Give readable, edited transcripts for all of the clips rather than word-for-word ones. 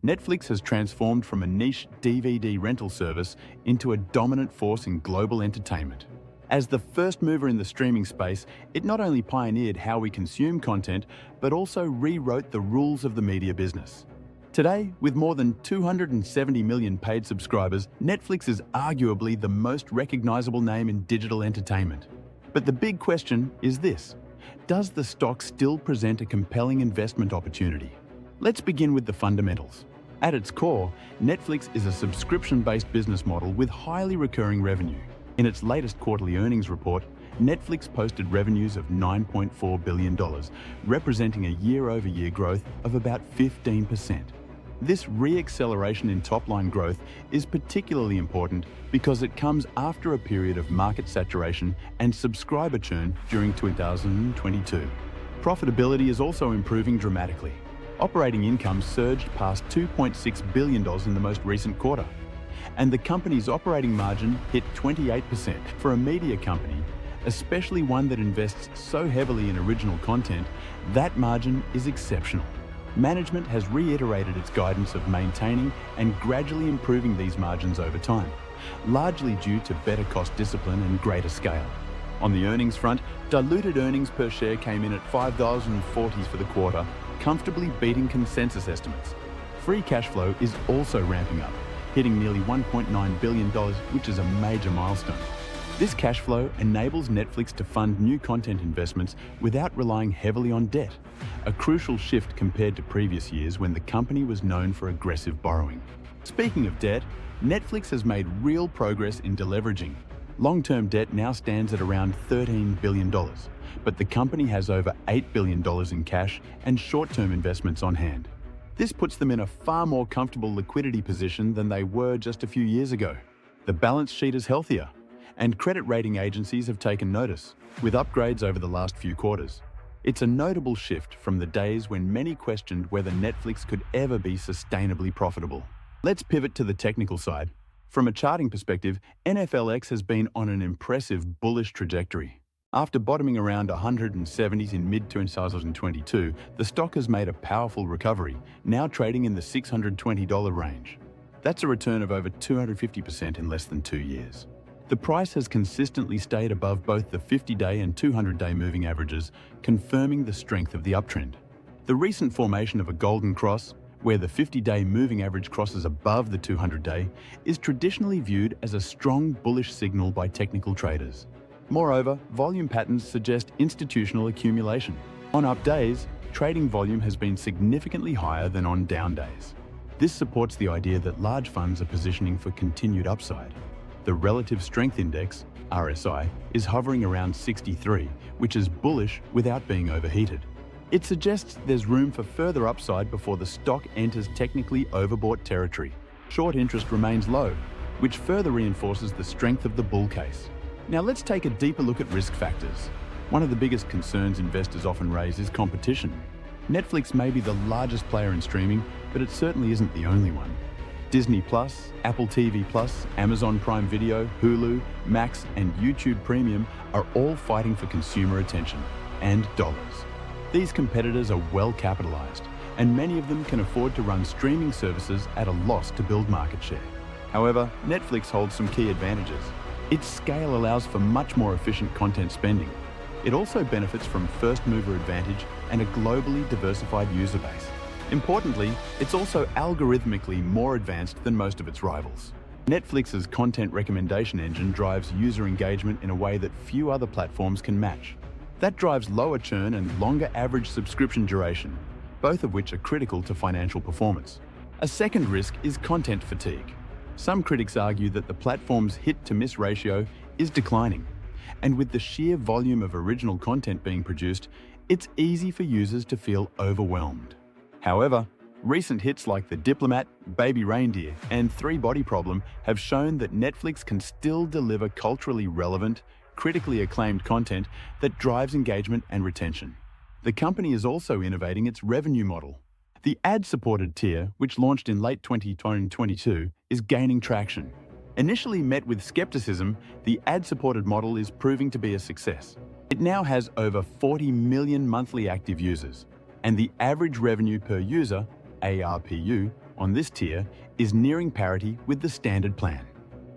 Netflix has transformed from a niche DVD rental service into a dominant force in global entertainment. As the first mover in the streaming space, it not only pioneered how we consume content, but also rewrote the rules of the media business. Today, with more than 270 million paid subscribers, Netflix is arguably the most recognizable name in digital entertainment. But the big question is this: does the stock still present a compelling investment opportunity? Let's begin with the fundamentals. At its core, Netflix is a subscription-based business model with highly recurring revenue. In its latest quarterly earnings report, Netflix posted revenues of $9.4 billion, representing a year-over-year growth of about 15%. This re-acceleration in top-line growth is particularly important because it comes after a period of market saturation and subscriber churn during 2022. Profitability is also improving dramatically. Operating income surged past $2.6 billion in the most recent quarter, and the company's operating margin hit 28%. For a media company, especially one that invests so heavily in original content, that margin is exceptional. Management has reiterated its guidance of maintaining and gradually improving these margins over time, largely due to better cost discipline and greater scale. On the earnings front, diluted earnings per share came in at $5.40 for the quarter, comfortably beating consensus estimates. Free cash flow is also ramping up, hitting nearly $1.9 billion, which is a major milestone. This cash flow enables Netflix to fund new content investments without relying heavily on debt, a crucial shift compared to previous years when the company was known for aggressive borrowing. Speaking of debt, Netflix has made real progress in deleveraging. Long-term debt now stands at around $13 billion, but the company has over $8 billion in cash and short-term investments on hand. This puts them in a far more comfortable liquidity position than they were just a few years ago. The balance sheet is healthier, and credit rating agencies have taken notice, with upgrades over the last few quarters. It's a notable shift from the days when many questioned whether Netflix could ever be sustainably profitable. Let's pivot to the technical side. From a charting perspective, NFLX has been on an impressive bullish trajectory. After bottoming around 170s in mid-2022, the stock has made a powerful recovery, now trading in the $620 range. That's a return of over 250% in less than 2 years. The price has consistently stayed above both the 50-day and 200-day moving averages, confirming the strength of the uptrend. The recent formation of a golden cross, where the 50-day moving average crosses above the 200-day, is traditionally viewed as a strong bullish signal by technical traders. Moreover, volume patterns suggest institutional accumulation. On up days, trading volume has been significantly higher than on down days. This supports the idea that large funds are positioning for continued upside. The Relative Strength Index, RSI, is hovering around 63, which is bullish without being overheated. It suggests there's room for further upside before the stock enters technically overbought territory. Short interest remains low, which further reinforces the strength of the bull case. Now let's take a deeper look at risk factors. One of the biggest concerns investors often raise is competition. Netflix may be the largest player in streaming, but it certainly isn't the only one. Disney+, Apple TV+, Amazon Prime Video, Hulu, Max, and YouTube Premium are all fighting for consumer attention and dollars. These competitors are well capitalized, and many of them can afford to run streaming services at a loss to build market share. However, Netflix holds some key advantages. Its scale allows for much more efficient content spending. It also benefits from first-mover advantage and a globally diversified user base. Importantly, it's also algorithmically more advanced than most of its rivals. Netflix's content recommendation engine drives user engagement in a way that few other platforms can match. That drives lower churn and longer average subscription duration, both of which are critical to financial performance. A second risk is content fatigue. Some critics argue that the platform's hit-to-miss ratio is declining, and with the sheer volume of original content being produced, it's easy for users to feel overwhelmed. However, recent hits like The Diplomat, Baby Reindeer, and Three Body Problem have shown that Netflix can still deliver culturally relevant, critically acclaimed content that drives engagement and retention. The company is also innovating its revenue model. The ad-supported tier, which launched in late 2022, is gaining traction. Initially met with skepticism, the ad-supported model is proving to be a success. It now has over 40 million monthly active users, and the average revenue per user, ARPU, on this tier is nearing parity with the standard plan.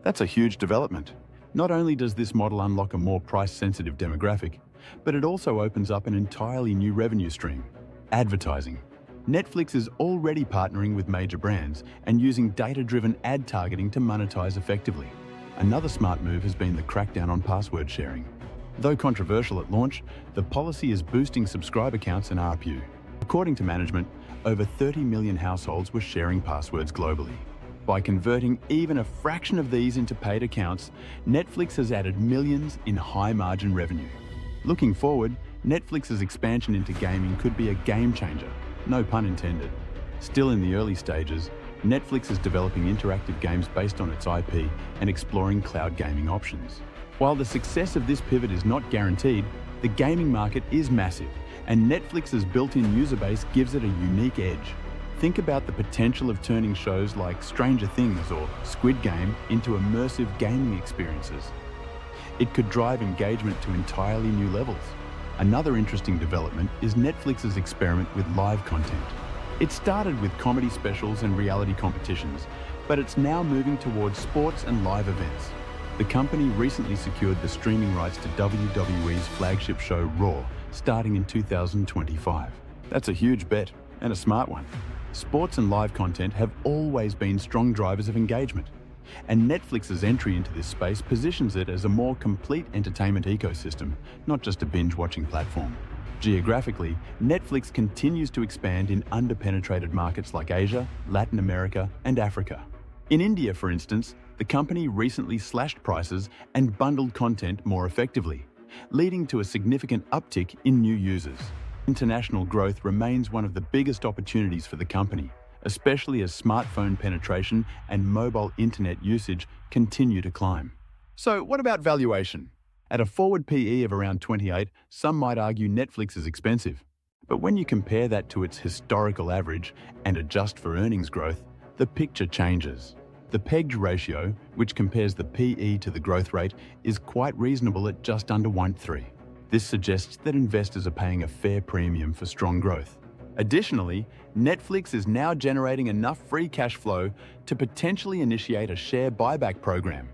That's a huge development. Not only does this model unlock a more price-sensitive demographic, but it also opens up an entirely new revenue stream: advertising. Netflix is already partnering with major brands and using data-driven ad targeting to monetize effectively. Another smart move has been the crackdown on password sharing. Though controversial at launch, the policy is boosting subscriber counts and ARPU. According to management, over 30 million households were sharing passwords globally. By converting even a fraction of these into paid accounts, Netflix has added millions in high-margin revenue. Looking forward, Netflix's expansion into gaming could be a game changer, no pun intended. Still in the early stages, Netflix is developing interactive games based on its IP and exploring cloud gaming options. While the success of this pivot is not guaranteed, the gaming market is massive, and Netflix's built-in user base gives it a unique edge. Think about the potential of turning shows like Stranger Things or Squid Game into immersive gaming experiences. It could drive engagement to entirely new levels. Another interesting development is Netflix's experiment with live content. It started with comedy specials and reality competitions, but it's now moving towards sports and live events. The company recently secured the streaming rights to WWE's flagship show Raw, starting in 2025. That's a huge bet, and a smart one. Sports and live content have always been strong drivers of engagement, and Netflix's entry into this space positions it as a more complete entertainment ecosystem, not just a binge-watching platform. Geographically, Netflix continues to expand in under-penetrated markets like Asia, Latin America, and Africa. In India, for instance, the company recently slashed prices and bundled content more effectively, leading to a significant uptick in new users. International growth remains one of the biggest opportunities for the company, especially as smartphone penetration and mobile internet usage continue to climb. So what about valuation? At a forward PE of around 28, some might argue Netflix is expensive. But when you compare that to its historical average and adjust for earnings growth, the picture changes. The pegged ratio, which compares the PE to the growth rate, is quite reasonable at just under 1.3. This suggests that investors are paying a fair premium for strong growth. Additionally, Netflix is now generating enough free cash flow to potentially initiate a share buyback program,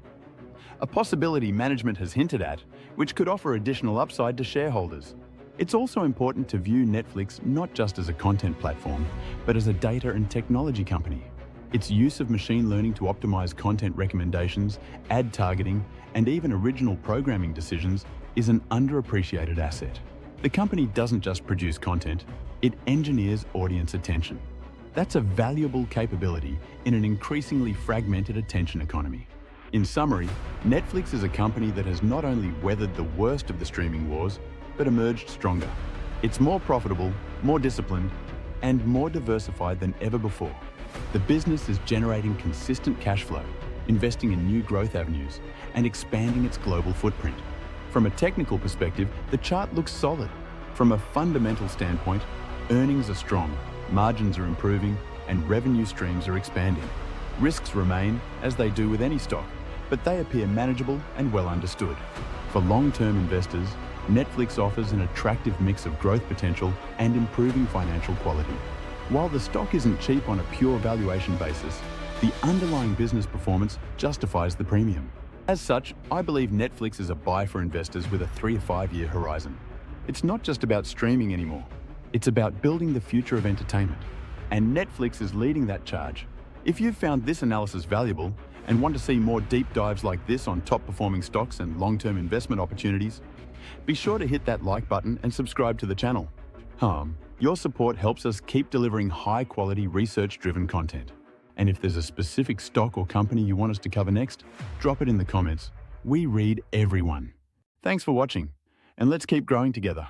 a possibility management has hinted at, which could offer additional upside to shareholders. It's also important to view Netflix not just as a content platform, but as a data and technology company. Its use of machine learning to optimize content recommendations, ad targeting, and even original programming decisions is an underappreciated asset. The company doesn't just produce content, it engineers audience attention. That's a valuable capability in an increasingly fragmented attention economy. In summary, Netflix is a company that has not only weathered the worst of the streaming wars, but emerged stronger. It's more profitable, more disciplined, and more diversified than ever before. The business is generating consistent cash flow, investing in new growth avenues, and expanding its global footprint. From a technical perspective, the chart looks solid. From a fundamental standpoint, earnings are strong, margins are improving, and revenue streams are expanding. Risks remain, as they do with any stock, but they appear manageable and well understood. For long-term investors, Netflix offers an attractive mix of growth potential and improving financial quality. While the stock isn't cheap on a pure valuation basis, the underlying business performance justifies the premium. As such, I believe Netflix is a buy for investors with a 3 to 5 year horizon. It's not just about streaming anymore. It's about building the future of entertainment. And Netflix is leading that charge. If you've found this analysis valuable and want to see more deep dives like this on top performing stocks and long-term investment opportunities, be sure to hit that like button and subscribe to the channel. Your support helps us keep delivering high-quality, research-driven content. And if there's a specific stock or company you want us to cover next, drop it in the comments. We read everyone. Thanks for watching, and let's keep growing together.